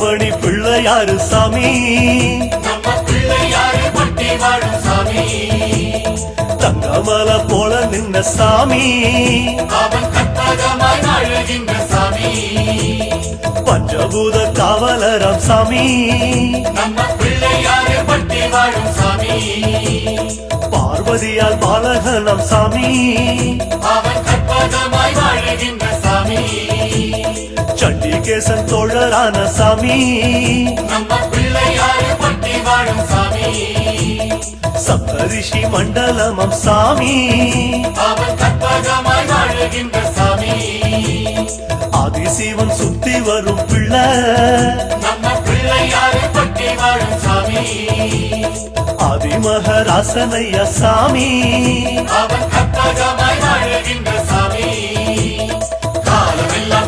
தங்கமணி பிள்ளையாரு சாமி நம்ம பிள்ளையாரு பட்டி வாழும் சாமி தங்கமல போல நின்ன சாமி அவன் கற்பகமாய் வாழுகின்ற சாமி பஞ்சபூத காவலரம் சாமி நம்ம பிள்ளையாரு பட்டி வாழும் சாமி பார்வதியால் பாலகனம் சாமி அவன் கற்பகமாய் வாழுகின்ற சாமி சண்டிகேசன் தோழரான சாமி நம்ம பிள்ளையாரு பட்டி வாழும் சாமி சப்தரிஷி மண்டலமம் சாமி அவன் கற்பகமாய் வாழுகின்ற சாமி ஆதிசிவன் சுத்தி வரும் பிள்ளை நம்ம பிள்ளையாரு பட்டி வாழும் சாமி ஆதிமகராசனைய சாமி அவன் கற்பகமாய் வாழுகின்ற சாமி காலமெல்லாம்